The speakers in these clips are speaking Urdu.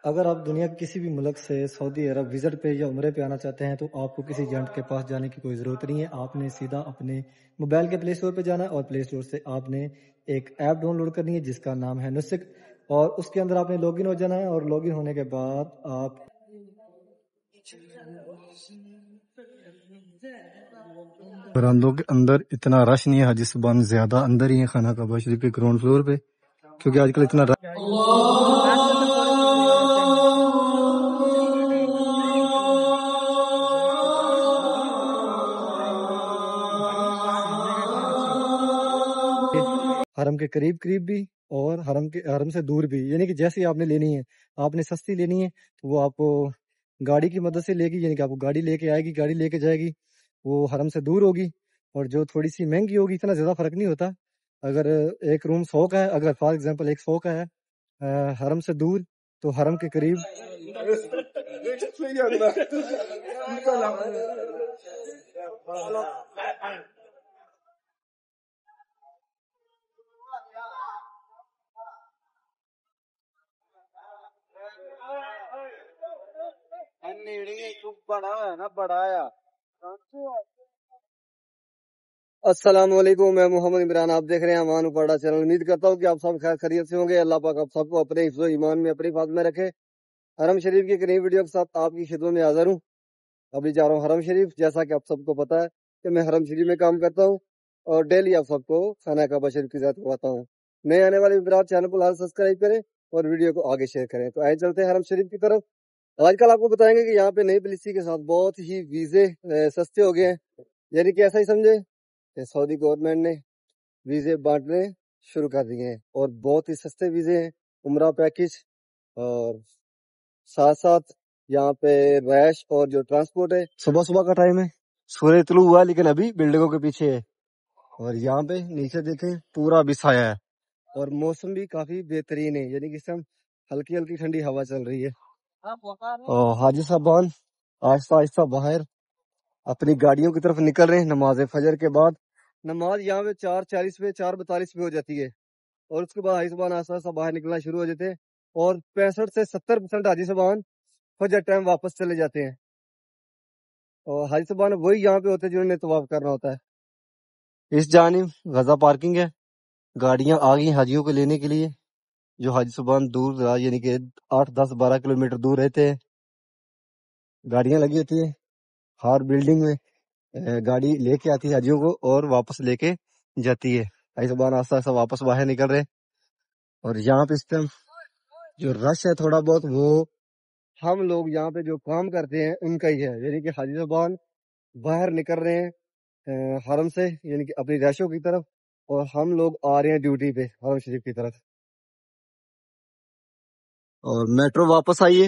اگر آپ دنیا کے کسی بھی ملک سے سعودی عرب وزٹ پہ یا عمرے پہ آنا چاہتے ہیں تو آپ کو کسی ایجنٹ کے پاس جانے کی کوئی ضرورت نہیں ہے. آپ نے سیدھا اپنے موبائل کے پلے اسٹور پہ جانا ہے اور پلے اسٹور سے آپ نے ایک ایپ ڈاؤن لوڈ کرنی ہے جس کا نام ہے نسک، اور اس کے اندر آپ نے لاگ ان ہو جانا ہے. اور لاگ ان ہونے کے بعد آپ برآمدوں کے اندر اتنا رش نہیں ہے، حاجی صبان زیادہ اندر ہی ہے خانہ کعبہ شریف کے گراؤنڈ فلور پہ، کیونکہ آج کل اتنا رش. حرم کے قریب قریب بھی اور حرم سے دور بھی، یعنی کہ جیسی آپ نے لینی ہے، آپ نے سستی لینی ہے تو وہ آپ کو گاڑی کی مدد سے لے گی، یعنی کہ آپ کو گاڑی لے کے آئے گی، گاڑی لے کے جائے گی. وہ حرم سے دور ہوگی، اور جو تھوڑی سی مہنگی ہوگی اتنا زیادہ فرق نہیں ہوتا. اگر ایک روم 100 کا ہے، اگر فار ایگزامپل ایک 100 کا ہے حرم سے دور، تو حرم کے قریب السلام علیکم، میں محمد عمران، آپ دیکھ رہے ہیں امان اپاڑا چینل. امید کرتا ہوں کہ آپ سب خیر خیریت سے ہوں گے. اللہ پاک آپ سب کو اپنے حفظ و ایمان میں اپنی حفاظت میں رکھے. حرم شریف کی ایک نئی ویڈیو کے ساتھ آپ کی خدمت میں حاضر ہوں. ابھی جا رہا ہوں حرم شریف. جیسا کہ آپ سب کو پتا ہے کہ میں حرم شریف میں کام کرتا ہوں اور ڈیلی آپ سب کو خانہ کعبہ شریف کی زیارت کرواتا ہوں. نئے آنے والے برات چینل کو لازم سبسکرائب کریں اور ویڈیو کو آگے شیئر کریں. تو آئے چلتے ہیں حرم شریف کی طرف. آج کل آپ کو بتائیں گے کہ یہاں پہ نئی پالیسی کے ساتھ بہت ہی ویزے سستے ہو گئے ہیں. یعنی کہ ایسا ہی سمجھے کہ سعودی گورنمنٹ نے ویزے بانٹنے شروع کر دیے ہیں اور بہت ہی سستے ویزے ہیں. عمرہ پیکج اور ساتھ ساتھ یہاں پہ رہائش اور جو ٹرانسپورٹ ہے. صبح کا ٹائم ہے، سورج طلوع ہوا ہے لیکن ابھی بلڈنگوں کے پیچھے ہے. اور یہاں پہ نیچے دیکھیں پورا بھی سایہ ہے اور موسم بھی کافی بہترین ہے، یعنی کہ اس ٹائم ہلکی ہلکی ٹھنڈی ہوا چل رہی ہے. اور حاجی صاحبان آہستہ آہستہ باہر اپنی گاڑیوں کی طرف نکل رہے ہیں. نماز فجر کے بعد نماز یہاں پہ 4:40 پہ 4:42 پہ ہو جاتی ہے، اور اس کے بعد حاجی صاحبان آہستہ آہستہ باہر نکلنا شروع ہو جاتے ہیں. اور 65 سے 70% حاجی صاحبان فجر ٹائم واپس چلے جاتے ہیں. اور حاجی صاحبان وہی یہاں پہ ہوتے ہیں جنہوں نے طواف کرنا ہوتا ہے. اس جانب غزہ پارکنگ ہے، گاڑیاں آ گئی حاجیوں کو لینے کے لیے جو حاجی صاحبان دور دراز یعنی کہ 8 10 12 کلومیٹر دور رہتے ہیں. گاڑیاں لگی ہوتی ہیں ہر بلڈنگ میں، گاڑی لے کے آتی ہے حاجیوں کو اور واپس لے کے جاتی ہے. حاجی صاحبان آہستہ آہستہ واپس باہر نکل رہے. اور یہاں پہ اس ٹائم جو رش ہے تھوڑا بہت وہ ہم لوگ یہاں پہ جو کام کرتے ہیں ان کا ہی ہے، یعنی کہ حاجی صاحبان باہر نکل رہے ہیں حرم سے یعنی کہ اپنی رہائشوں کی طرف، اور ہم لوگ آ رہے ہیں ڈیوٹی پہ حرم شریف کی طرف. اور میٹرو واپس آئیے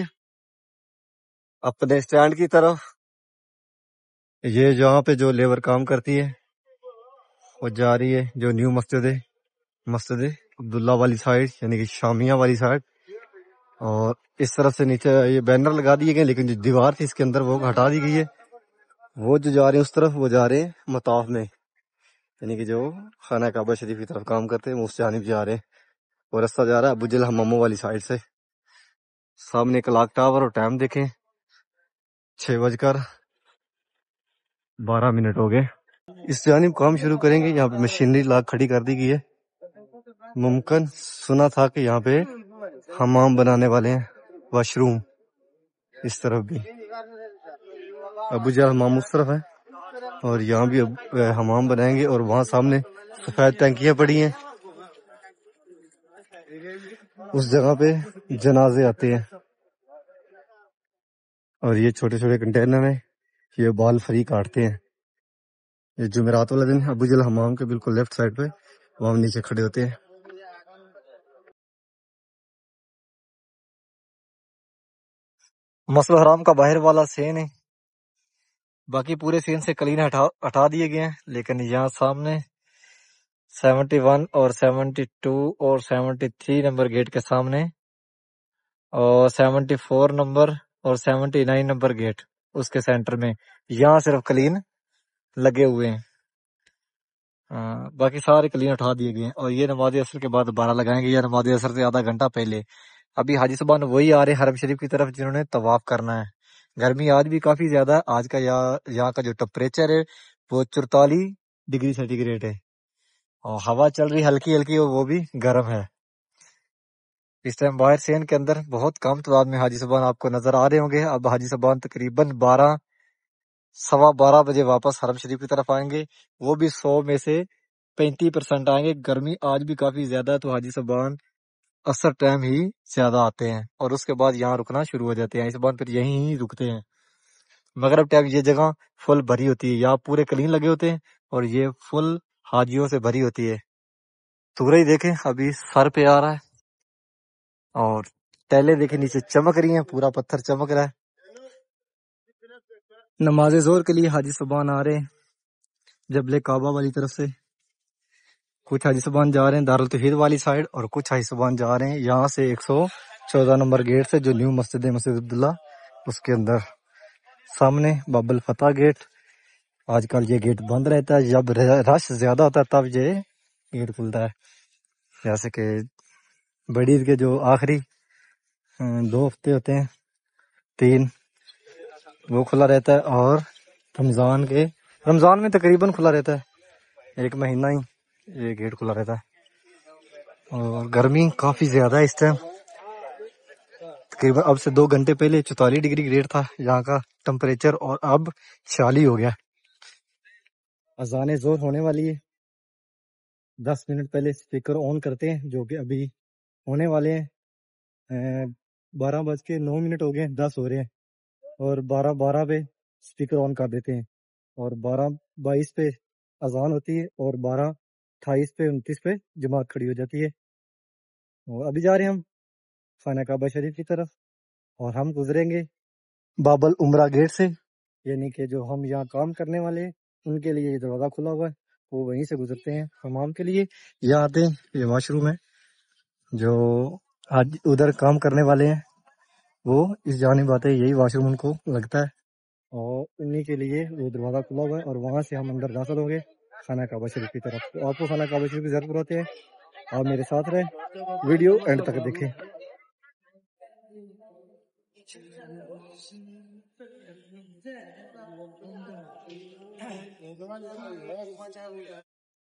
اپنے اسٹینڈ کی طرف. یہ جہاں پہ جو لیبر کام کرتی ہے وہ جا رہی ہے جو نیو مسجد عبداللہ والی سائڈ یعنی کہ شامیہ والی سائڈ. اور اس طرف سے نیچے یہ بینر لگا دیے گئے لیکن جو دیوار تھی اس کے اندر وہ ہٹا دی گئی ہے. وہ جو جا رہے ہیں اس طرف وہ جا رہے ہیں مطاف میں، یعنی کہ جو خانہ کعبہ شریف کی طرف کام کرتے ہیں وہ اس جانب جا رہے ہیں. اور راستہ جا رہا ہے ابو جہل حماموں والی سائڈ سے. سامنے کلاک ٹاور اور ٹائم دیکھیں 6:12 ہو گئے. اس جانب کام شروع کریں گے. یہاں پہ مشینری لاگ کھڑی کر دی گئی ہے. ممکن سنا تھا کہ یہاں پہ حمام بنانے والے ہیں، واش روم. اس طرف بھی ابو جہل حمام اس طرف ہے اور یہاں بھی حمام بنائیں گے. اور وہاں سامنے سفید ٹینکیاں پڑی ہیں، اس جگہ پہ جنازے آتے ہیں. اور یہ چھوٹے چھوٹے کنٹینر ہیں، یہ بال فری کاٹتے ہیں. یہ جمعرات والا دن ابو جہل حمام کے بالکل لیفٹ سائڈ پہ وہاں نیچے کھڑے ہوتے ہیں. مسجد حرام کا باہر والا سین ہے، باقی پورے سین سے کلین ہٹا دیے گئے ہیں. لیکن یہاں سامنے 71 اور 72 اور 73 نمبر گیٹ کے سامنے اور 74 نمبر اور 79 نمبر گیٹ اس کے سینٹر میں یہاں صرف کلین لگے ہوئے ہیں. باقی سارے کلین اٹھا دیے گئے ہیں. اور یہ نماز عصر کے بعد دوبارہ لگائیں گے، یا نماز عصر سے آدھا گھنٹہ پہلے ابھی حاجی صاحبان وہی آ رہے ہیں حرم شریف کی طرف جنہوں نے طواف کرنا ہے. گرمی آج بھی کافی زیادہ ہے. آج کا یہاں کا جو ٹمپریچر ہے وہ 44 ڈگری سینٹی گریڈ ہے اور ہوا چل رہی ہلکی ہلکی اور وہ بھی گرم ہے. اس ٹائم باہر سین کے اندر بہت کم تعداد میں حاجی صاحبان آپ کو نظر آ رہے ہوں گے. اب حاجی صاحبان تقریباً 12 بجے واپس حرم شریف کی طرف آئیں گے. وہ بھی 100 میں سے 35% آئیں گے. گرمی آج بھی کافی زیادہ ہے تو حاجی صاحبان اثر ٹائم ہی زیادہ آتے ہیں اور اس کے بعد یہاں رکنا شروع ہو جاتے ہیں. اس بعد پھر یہیں ہی رکتے ہیں. مغرب ٹائم یہ جگہ فل بھری ہوتی ہے. یہاں پورے کلین لگے ہوتے ہیں اور یہ فل حاجیوں سے بھری ہوتی ہے. سورج دیکھیں ابھی سر پہ آ رہا ہے اور ٹیلے دیکھیں نیچے چمک رہی ہیں. پورا پتھر چمک رہا ہے. نماز ظہر کے لیے حاجی صاحبان آ رہے ہیں جبل کعبہ والی طرف سے. کچھ حاجی صاحبان جا رہے ہیں دارالتوحید والی سائڈ اور کچھ حاجی صاحبان جا رہے ہیں یہاں سے 114 نمبر گیٹ سے جو نیو مسجد عبداللہ اس کے اندر. سامنے باب الفتح گیٹ. آج کل یہ گیٹ بند رہتا ہے. جب رش زیادہ ہوتا ہے تب یہ گیٹ کھلتا ہے. جیسے کہ بڑی عید کے جو آخری 2 ہفتے ہوتے ہیں 3 وہ کھلا رہتا ہے اور رمضان میں تقریباً کھلا رہتا ہے. 1 مہینہ ہی یہ گیٹ کھلا رہتا ہے. اور گرمی کافی زیادہ ہے اس ٹائم. تقریباً اب سے 2 گھنٹے پہلے 44 ڈگری گریڈ تھا یہاں کا ٹمپریچر اور اب 46 ہو گیا. اذان ظہر ہونے والی ہے. 10 منٹ پہلے اسپیکر آن کرتے ہیں جو کہ ابھی ہونے والے ہیں. 12:09 ہو گئے 10 ہو رہے ہیں اور 12:12 پہ اسپیکر آن کر دیتے ہیں اور 12:22 پہ اذان ہوتی ہے اور 12:28 پہ 29 پہ جماعت کھڑی ہو جاتی ہے. اور ابھی جا رہے ہیں ہم خانہ کعبہ شریف کی طرف اور ہم گزریں گے باب العمرہ گیٹ سے. یعنی کہ جو ہم یہاں کام کرنے والے ہیں ان کے لیے یہ دروازہ کھلا ہوا ہے. وہ وہیں سے گزرتے ہیں حمام کے لیے. یہاں آتے ہیں یہ واش روم ہے. جو آج ادھر کام کرنے والے ہیں وہ اس جانب آتے ہیں. یہی واش روم ان کو لگتا ہے اور انہی کے لیے وہ دروازہ کھلا ہوا ہے اور وہاں سے ہم اندر داخل ہو گئے خانہ کعبہ شریف کی طرف. تو آپ کو خانہ کعبہ شریف کی ضرورت ہوتے ہیں. آپ میرے ساتھ رہیں ویڈیو اینڈ تک دیکھیں.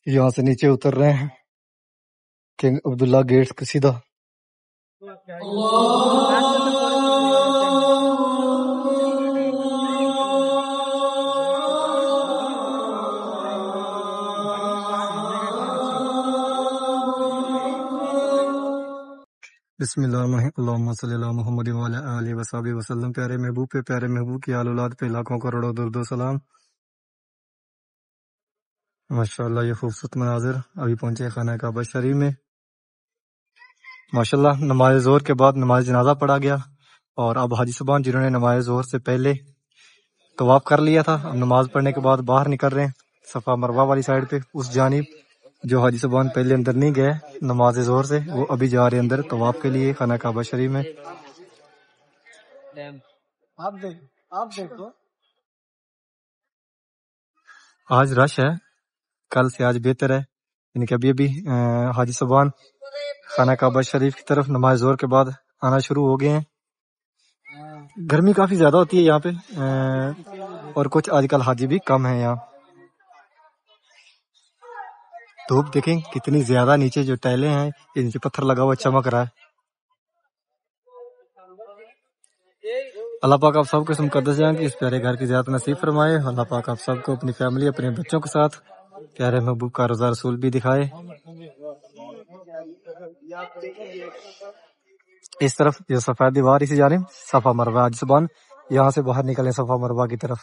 یہاں سے نیچے اتر رہے ہیں کنگ عبداللہ گیٹس کے سیدھا. بسم اللہ الرحمن الرحیم. اللہم صلی اللہ محمد وعلی آلہ وصحبہ وسلم. پیارے محبوب پہ پیارے محبوب کی آل اولاد پہ لاکھوں کروڑوں درود و سلام. ماشاءاللہ یہ خوبصورت مناظر. ابھی پہنچے خانہ کعبہ شریف میں. ماشاءاللہ نماز ظہر کے بعد نماز جنازہ پڑھا گیا اور اب حاجی صاحبان جنہوں نے نماز ظہر سے پہلے طواف کر لیا تھا اب نماز پڑھنے کے بعد باہر نکل رہے ہیں صفا مروہ والی سائڈ پہ. اس جانب جو حاجی صاحبان پہلے اندر نہیں گئے نماز ظہر سے وہ ابھی جا رہے ہیں اندر طواف کے لیے خانہ کعبہ شریف میں. آپ دیکھو آج رش ہے. کل سے آج بہتر ہے. یعنی کہ ابھی حاجی صاحبان خانہ کعبہ شریف کی طرف نماز ظہر کے بعد آنا شروع ہو گئے ہیں. گرمی کافی زیادہ ہوتی ہے یہاں پہ اور کچھ آج کل حاجی بھی کم ہیں یہاں. دھوپ دیکھیں کتنی زیادہ. نیچے جو ٹائلیں ہیں یہ نیچے پتھر لگا ہوا چمک رہا ہے. اللہ پاک آپ سب کو اس مقدس جان کی اس پیارے گھر کی زیارت نصیب فرمائے. اللہ پاک آپ سب کو اپنی فیملی اپنے بچوں کے ساتھ پیارے محبوب کا روضہ رسول بھی دکھائے. اس طرف جو سفید دیوار اسی جانب صفا مروہ. حاجی صاحبان یہاں سے باہر نکلے صفا مروہ کی طرف.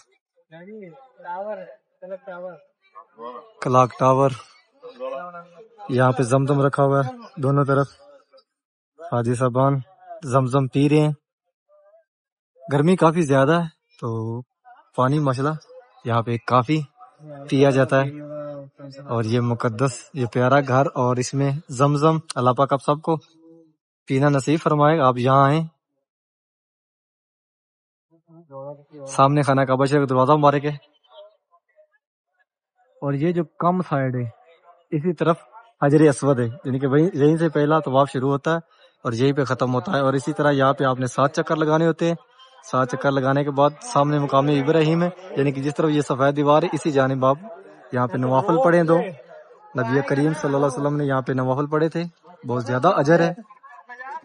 کلاک ٹاور یہاں پہ زمزم رکھا ہوا ہے دونوں طرف. حاجی صاحبان زمزم پی رہے ہیں. گرمی کافی زیادہ ہے تو پانی ماشاءاللہ یہاں پہ کافی پیا جاتا ہے. اور یہ مقدس یہ پیارا گھر اور اس میں زمزم اللہ پاک آپ سب کو پینا نصیب فرمائے. آپ یہاں آئیں. سامنے خانہ کعبہ شریف کا دروازہ مبارک ہے اور یہ جو کم سائڈ ہے اسی طرف حجر اسود ہے. یعنی کہ یہیں سے پہلا طواف شروع ہوتا ہے اور یہیں پہ ختم ہوتا ہے. اور اسی طرح یہاں پہ آپ نے 7 چکر لگانے ہوتے ہیں. 7 چکر لگانے کے بعد سامنے مقام ابراہیم ہے، یعنی کہ جس طرف یہ سفید دیوار ہے اسی جانب آپ یہاں پہ نوافل پڑھیں. دو نبی کریم صلی اللہ علیہ وسلم نے یہاں پہ نوافل پڑھے تھے، بہت زیادہ اجر ہے.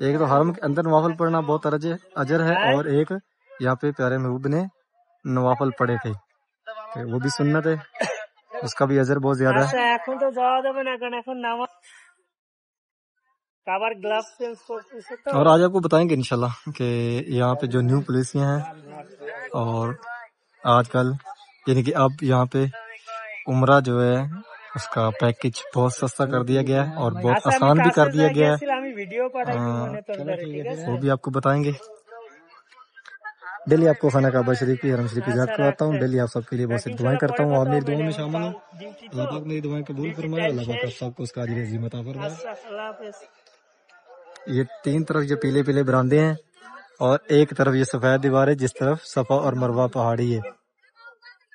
ایک تو حرم کے اندر نوافل پڑھنا بہت اجر ہے، اور ایک یہاں پہ پیارے محبوب نے نوافل پڑھے تھے کہ وہ بھی سنت ہے، اس کا بھی اجر بہت زیادہ ہے. اور آج آپ کو بتائیں گے انشاءاللہ کہ یہاں پہ جو نیو پالیسیاں ہیں، اور آج کل یعنی کہ اب یہاں پہ عمرہ جو ہے اس کا پیکج بہت سستا کر دیا گیا ہے اور بہت آسان بھی کر دیا گیا ہے. وہ بھی آپ کو بتائیں گے. ڈیلی آپ کو خانہ کعبہ شریف کی حرم شریف کی زیارت کرواتا ہوں. ڈیلی آپ سب کے لیے بہت سی دعائیں کرتا ہوں. آپ میری دعاؤں میں شامل ہوں. اللہ پاک میری دعائیں قبول فرمائے. اللہ پاک آپ سب کو اس کا اجر عظیم عطا فرمائے. یہ 3 طرف یہ پیلے پیلے براندے ہیں اور ایک طرف یہ سفید دیوار ہے جس طرف صفا اور مروہ پہاڑی ہے.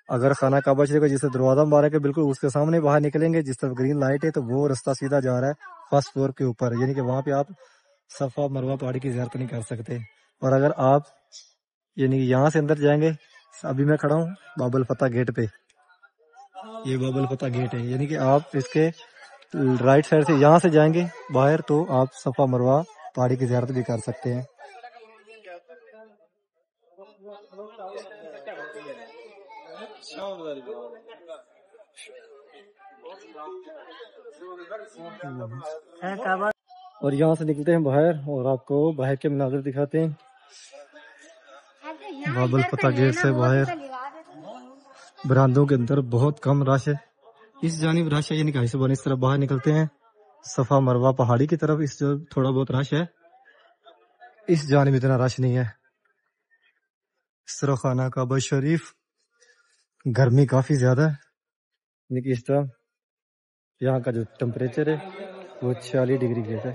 اگر خانہ کعبہ شریف کا جس دروازہ مبارک ہے بالکل اس کے سامنے باہر نکلیں گے، جس طرف گرین لائٹ ہے تو وہ رستہ سیدھا جا رہا ہے فرسٹ فلور کے اوپر، یعنی کہ وہاں پہ آپ صفا مروہ پہاڑی کی زیارت نہیں کر سکتے. اور اگر آپ یعنی کہ یہاں سے اندر جائیں گے، ابھی میں کھڑا ہوں باب الفتح گیٹ پہ، یہ باب الفتح گیٹ ہے، یعنی کہ آپ اس کے رائٹ سائڈ سے یہاں سے جائیں گے باہر تو آپ صفا مروہ پہاڑی کی زیارت بھی کر سکتے ہیں. اور یہاں سے نکلتے ہیں باہر اور آپ کو باہر کے مناظر دکھاتے ہیں. باب الفتح گیٹ سے باہر براندوں کے اندر بہت کم رش ہے. اس جانب رش ہے، یعنی کہ اس طرف باہر نکلتے ہیں صفا مروہ پہاڑی کی طرف، اس جو تھوڑا بہت رش ہے، اس جانب اتنا رش نہیں ہے. اس طرح خانہ کعبہ شریف گرمی کافی زیادہ ہے، یعنی کہ اس طرح یہاں کا جو ٹمپریچر ہے وہ 46 ڈگری فیٹ ہے.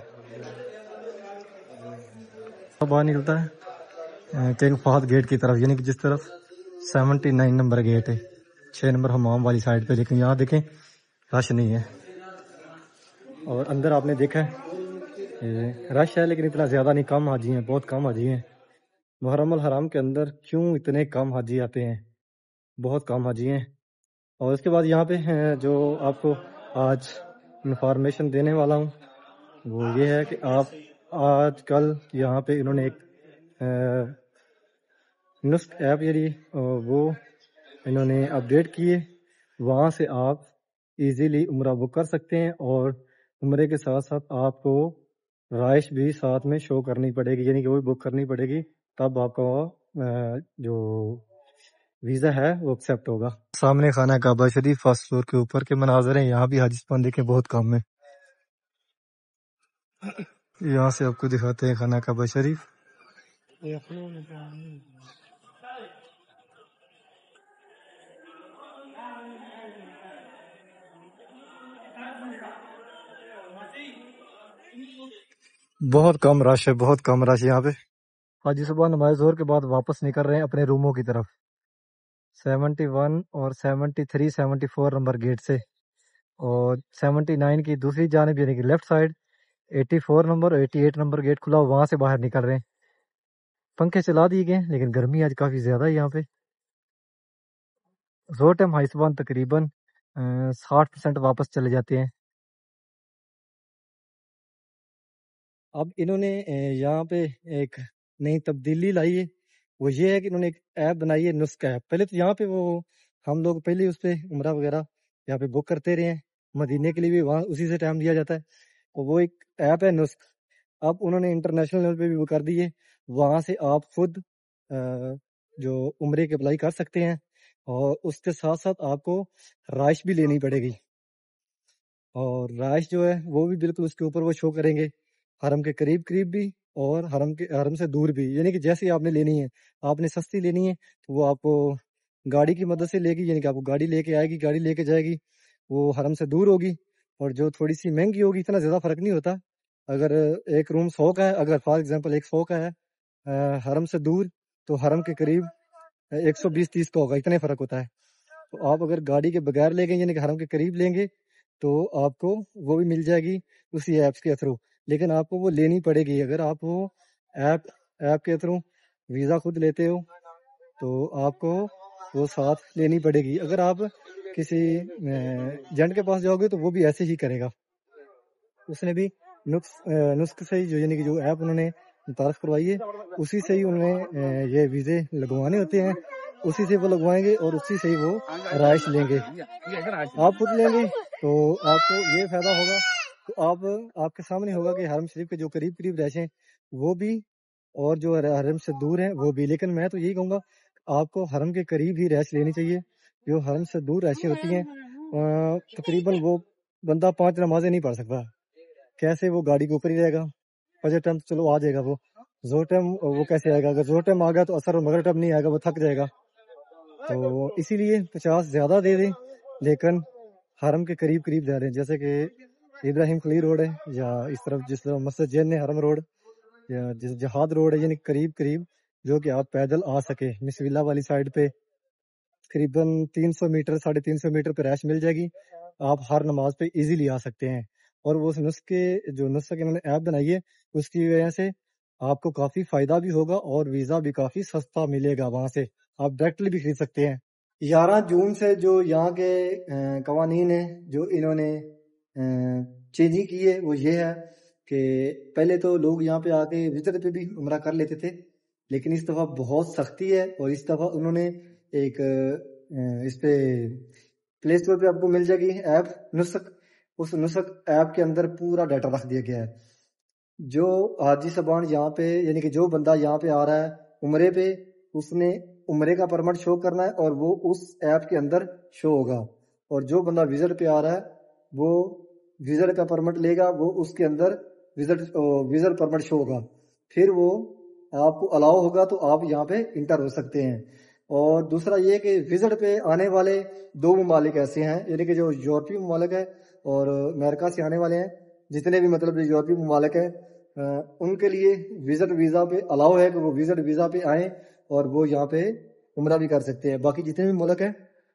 باہر نکلتا ہے کنگ فہد گیٹ کی طرف، یعنی کہ جس طرف 79 نمبر گیٹ ہے، 6 نمبر حمام والی سائڈ پہ، لیکن یہاں دیکھیں رش نہیں ہے. اور اندر آپ نے دیکھا ہے رش ہے لیکن اتنا زیادہ نہیں، کم حاجی ہیں، بہت کم حاجی ہیں. محرم الحرام کے اندر کیوں اتنے کم حاجی آتے ہیں؟ بہت کم حاجی ہیں. اور اس کے بعد یہاں پہ جو آپ کو آج انفارمیشن دینے والا ہوں وہ یہ ہے کہ آپ آج کل یہاں پہ انہوں نے ایک نسک ایپ وہ انہوں نے اپڈیٹ کیے، وہاں سے آپ ایزیلی عمرہ بک کر سکتے ہیں اور عمرے کے ساتھ ساتھ آپ کو رہائش بھی ساتھ میں شو کرنی پڑے گی، یعنی کہ وہ بھی بک کرنی پڑے گی، تب آپ کا جو ویزا ہے وہ ایکسیپٹ ہوگا. سامنے خانہ کعبہ شریف فرسٹ فلور کے اوپر کے مناظر ہیں. یہاں بھی حاجی سپان دیکھیں بہت کم ہے. یہاں سے آپ کو دکھاتے ہیں خانہ کعبہ شریف. بہت کم رش ہے، بہت کم رش یہاں پہ. حاجی صبح نماز ظہر کے بعد واپس نکل رہے ہیں اپنے روموں کی طرف 71 اور 73 74 نمبر گیٹ سے، اور 79 کی دوسری جانب یعنی کہ left side 84 number 88 number gate کھلا، وہاں سے باہر نکل رہے ہیں. پنکھے چلا دیے گئے لیکن گرمی آج کافی زیادہ ہے یہاں پہ. زور ٹائم ہائی صبح تقریباً 60% واپس چلے جاتے ہیں. اب انہوں نے یہاں پہ ایک نئی تبدیلی لائی ہے، وہ یہ ہے کہ انہوں نے ایک ایپ بنائی ہے، نسک ایپ. پہلے تو یہاں پہ وہ ہم لوگ پہلے اس پہ عمرہ وغیرہ یہاں پہ بک کرتے رہے ہیں، مدینے کے لیے بھی وہاں اسی سے ٹائم دیا جاتا ہے، اور وہ ایک ایپ ہے نسک. اب انہوں نے انٹرنیشنل لیول پہ بھی وہ کر دی ہے، وہاں سے آپ خود جو عمرے کی اپلائی کر سکتے ہیں، اور اس کے ساتھ ساتھ آپ کو رہائش بھی لینی پڑے گی، اور رہائش جو ہے وہ بھی بالکل اس کے اوپر وہ شو کریں گے، حرم کے قریب بھی اور حرم سے دور بھی، یعنی کہ جیسے آپ نے لینی ہے. آپ نے سستی لینی ہے تو وہ آپ کو گاڑی کی مدد سے لے گی، یعنی کہ آپ کو گاڑی لے کے آئے گی، گاڑی لے کے جائے گی، وہ حرم سے دور ہوگی. اور جو تھوڑی سی مہنگی ہوگی، اتنا زیادہ فرق نہیں ہوتا. اگر ایک روم 100 کا ہے، اگر فار ایگزامپل ایک 100 کا ہے حرم سے دور، تو حرم کے قریب 120-30 کا ہوگا، اتنے فرق ہوتا ہے. تو آپ اگر گاڑی کے بغیر لے گئے یعنی کہ حرم کے قریب لیں گے تو آپ کو وہ بھی مل جائے گی اسی ایپس کے تھرو. لیکن آپ کو وہ لینی پڑے گی. اگر آپ وہ ایپ کے تھرو ویزا خود لیتے ہو تو آپ کو وہ ساتھ لینی پڑے گی. اگر آپ کسی ایجنٹ کے پاس جاؤ گے تو وہ بھی ایسے ہی کرے گا. اس نے بھی نسخ سے ہی یعنی کہ جو ایپ انہوں نے متعارف کروائی ہے اسی سے ہی انہوں نے یہ ویزے لگوانے ہوتے ہیں, اسی سے وہ لگوائیں گے اور اسی سے ہی وہ رہائش لیں گے. آپ خود لیں گے تو آپ کو یہ فائدہ ہوگا. تو آپ کے سامنے ہوگا کہ حرم شریف کے جو قریب رہائشیں وہ بھی اور جو حرم سے دور ہیں وہ بھی. لیکن میں تو یہی کہوں گا آپ کو حرم کے قریب ہی رہائش لینی چاہیے. جو حرم سے دور رہائشیں ہوتی ہیں تقریباً وہ بندہ 5 نمازیں نہیں پڑھ سکتا. کیسے وہ گاڑی کے اوپر ہی رہے گا. فجر ٹائم چلو آ جائے گا, وہ زور ٹائم وہ کیسے آئے گا. اگر زور ٹائم آ گیا تو اثر اور مغرب ٹائم نہیں آئے گا, وہ تھک جائے گا. تو اسی لیے 50 زیادہ دے دیں لیکن حرم کے قریب دے دیں. جیسے کہ ابراہیم خلیل روڈ ہے یا اس طرف جس طرف مسجد جین حرم روڈ یا جہاد روڈ ہے, یعنی قریب جو کہ آپ پیدل آ سکے. مسویلا والی سائڈ پہ تقریباً 300 میٹر 350 میٹر پہ رہائش مل جائے گی. آپ ہر نماز پہ ایزیلی آ سکتے ہیں. اور وہ اس نسخے انہوں نے ایپ بنائی ہے اس کی وجہ سے آپ کو کافی فائدہ بھی ہوگا اور ویزا بھی کافی سستا ملے گا. وہاں سے آپ ڈائریکٹلی بھی خرید سکتے ہیں. 11 جون سے جو یہاں کے قوانین ہیں جو انہوں نے چینجنگ کی ہے وہ یہ ہے کہ پہلے تو لوگ یہاں پہ آ کے وزٹ پہ بھی عمرہ کر لیتے تھے, لیکن اس دفعہ بہت سختی ہے. اور اس دفعہ انہوں نے ایک اس پہ پلے اسٹور پہ آپ کو مل جائے گی ایپ نسخ. اس نسخ ایپ کے اندر پورا ڈیٹا رکھ دیا گیا ہے. جو حاجی صاحبان یہاں پہ یعنی کہ جو بندہ یہاں پہ آ رہا ہے عمرے پہ, اس نے عمرے کا پرمٹ شو کرنا ہے اور وہ اس ایپ کے اندر شو ہوگا. اور جو بندہ وزٹ پہ آ رہا ہے وہ وزٹ کا پرمٹ لے گا, وہ اس کے اندر وزٹ پرمٹ شو ہوگا. پھر وہ آپ کو الاؤ ہوگا تو آپ یہاں پہ انٹر ہو سکتے ہیں. اور دوسرا یہ کہ وزٹ پہ آنے والے 2 ممالک ایسے ہیں یعنی کہ جو یورپی ممالک ہے اور امریکہ سے آنے والے ہیں, جتنے بھی مطلب یورپی ممالک ہیں ان کے لیے وزٹ ویزا پہ الاؤ ہے کہ وہ وزٹ ویزا پہ آئیں اور وہ یہاں پہ عمرہ بھی کر سکتے ہیں. باقی جتنے بھی ملک ہیں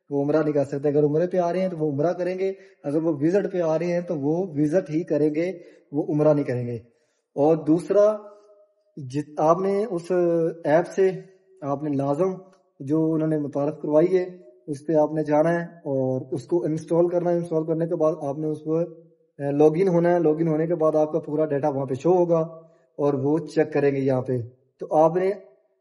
وہ عمرہ نہیں کر سکتے. اگر عمرے پہ آ رہے ہیں تو وہ عمرہ کریں گے, اگر وہ وزٹ پہ آ رہے ہیں تو وہ وزٹ ہی کریں گے, وہ عمرہ نہیں کریں گے. اور دوسرا آپ نے اس ایپ سے آپ نے لازم جو انہوں نے متعارف کروائی ہے اس پہ آپ نے جانا ہے اور اس کو انسٹال کرنا ہے. انسٹال کرنے کے بعد آپ نے اس پر لاگ ان ہونا ہے. لاگ ان ہونے کے بعد آپ کا پورا ڈیٹا وہاں پہ شو ہوگا اور وہ چیک کریں گے یہاں پہ. تو آپ نے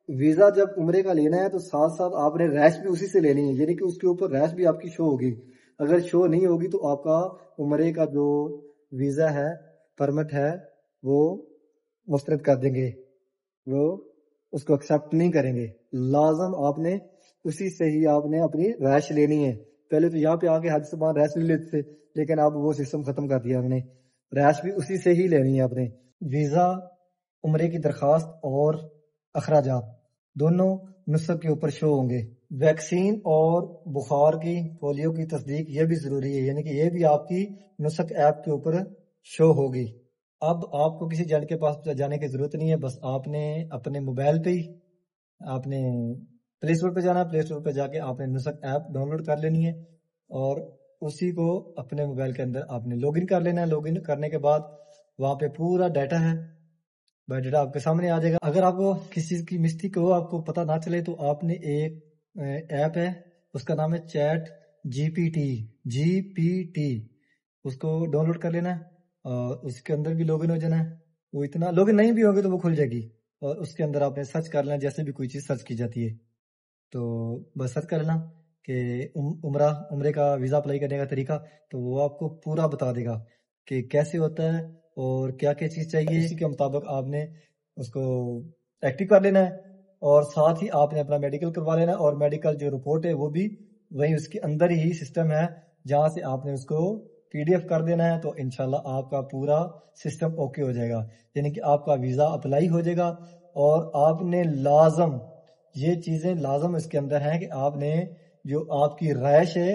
ویزا جب عمرے کا لینا ہے تو ساتھ ساتھ آپ نے رہائش بھی اسی سے لینی ہے, یعنی کہ اس کے اوپر رہائش بھی آپ کی شو ہوگی. اگر شو نہیں ہوگی تو آپ کا عمرے کا جو ویزا ہے پرمٹ ہے وہ مسترد کر دیں گے, وہ اس کو ایکسیپٹ نہیں کریں گے. لازم آپ نے اسی سے ہی آپ نے اپنی رہائش لینی ہے. پہلے تو یہاں پہ آ کے حج سبحان رہائش نہیں لیتے تھے, لیکن اب وہ سسٹم ختم کر دیا ہم نے. رہائش بھی اسی سے ہی لینی ہے آپ نے. ویزا, عمرے کی درخواست اور اخراجات دونوں نسخ کے اوپر شو ہوں گے. ویکسین اور بخار کی پولیو کی تصدیق یہ بھی ضروری ہے, یعنی کہ یہ بھی آپ کی نسخ ایپ کے اوپر شو ہوگی. اب آپ کو کسی ایجنٹ کے پاس جانے کی ضرورت نہیں ہے, بس آپ نے اپنے موبائل پہ ہی آپ نے پلے اسٹور پہ جانا ہے. پلے اسٹور پہ جا کے آپ نے نسخ ایپ ڈاؤن لوڈ کر لینی ہے اور اسی کو اپنے موبائل کے اندر آپ نے لاگ ان کر لینا ہے. لاگ ان کرنے کے بعد وہاں پہ پورا ڈیٹا ہے, بائی ڈیٹا آپ کے سامنے آ جائے گا. اگر آپ کو کسی چیز کی مسٹیک ہو, آپ کو پتہ نہ چلے, تو آپ نے ایک ایپ ہے اس کا نام ہے چیٹ جی پی ٹی, اس کو ڈاؤن لوڈ کر لینا ہے اور اس کے اندر بھی لاگ ان ہو جانا ہے. وہ اتنا لاگ ان نہیں بھی ہوگے تو وہ کھل جائے گی اور اس کے اندر آپ نے سرچ کر لینا جیسے بھی کوئی چیز سرچ کی جاتی ہے. تو بس سرچ کر لینا کہ عمرے کا ویزا اپلائی کرنے کا طریقہ, تو وہ آپ کو پورا بتا دے گا کہ کیسے ہوتا ہے اور کیا کیا چیز چاہیے. اسی کے مطابق آپ نے اس کو ایکٹیو کر لینا ہے اور ساتھ ہی آپ نے اپنا میڈیکل کروا لینا ہے. اور میڈیکل جو رپورٹ ہے وہ بھی وہیں اس کے اندر ہی سسٹم ہے جہاں سے آپ نے اس کو PDF کر دینا ہے. تو انشاءاللہ آپ کا پورا سسٹم اوکے ہو جائے گا, یعنی کہ آپ کا ویزا اپلائی ہو جائے گا. اور آپ نے لازم یہ چیزیں لازم اس کے اندر ہیں کہ آپ نے جو آپ کی رہائش ہے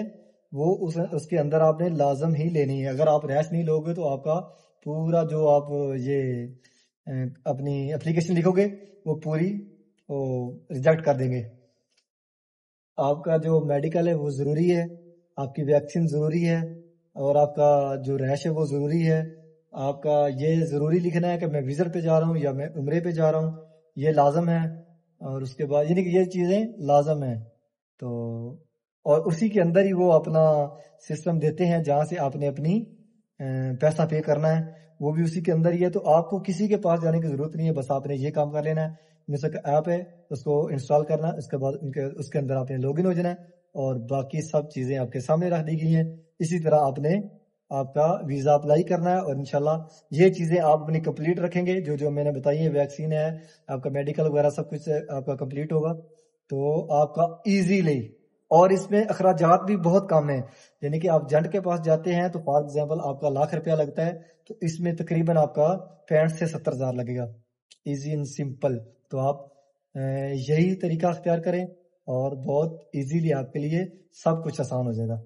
وہ اس کے اندر آپ نے لازم ہی لینی ہے. اگر آپ رہائش نہیں لوگے تو آپ کا پورا جو آپ یہ اپنی اپلیکیشن لکھو گے وہ پوری ریجیکٹ کر دیں گے. آپ کا جو میڈیکل ہے وہ ضروری ہے, آپ کی ویکسین ضروری ہے اور آپ کا جو رہائش ہے وہ ضروری ہے. آپ کا یہ ضروری لکھنا ہے کہ میں وزٹ پہ جا رہا ہوں یا میں عمرے پہ جا رہا ہوں، یہ لازم ہے. اور اس کے بعد یعنی کہ یہ چیزیں لازم ہیں. تو اور اسی کے اندر ہی وہ اپنا سسٹم دیتے ہیں جہاں سے آپ نے اپنی پیسہ پے کرنا ہے، وہ بھی اسی کے اندر ہی ہے. تو آپ کو کسی کے پاس جانے کی ضرورت نہیں ہے، بس آپ نے یہ کام کر لینا ہے. مثل کہ ایپ ہے اس کو انسٹال کرنا، اس کے بعد اس کے اندر آپ نے لاگ ان ہو جانا ہے اور باقی سب چیزیں آپ کے سامنے رکھ دی گئی ہیں. اسی طرح آپ نے آپ کا ویزا اپلائی کرنا ہے اور انشاءاللہ یہ چیزیں آپ اپنی کمپلیٹ رکھیں گے جو میں نے بتائی ہے. ویکسین ہے، آپ کا میڈیکل وغیرہ سب کچھ آپ کا کمپلیٹ ہوگا تو آپ کا ایزیلی. اور اس میں اخراجات بھی بہت کم ہیں، یعنی کہ آپ جنٹ کے پاس جاتے ہیں تو فار ایگزامپل آپ کا ₹1,00,000 لگتا ہے تو اس میں تقریباً آپ کا 65 سے 70,000 لگے گا. Easy and simple. تو آپ یہی طریقہ اختیار کریں اور بہت ایزیلی آپ کے لیے سب کچھ آسان ہو جائے گا.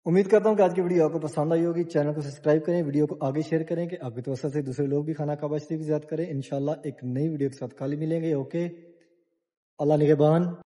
امید کرتا ہوں کہ آج کی ویڈیو آپ کو پسند آئی ہوگی. چینل کو سبسکرائب کریں، ویڈیو کو آگے شیئر کریں کہ آپ کے توسط سے دوسرے لوگ بھی خانہ کعبہ شریف زیارت کریں. انشاءاللہ ایک نئی ویڈیو کے ساتھ کل ملیں گے. اوکے، اللہ نگہبان.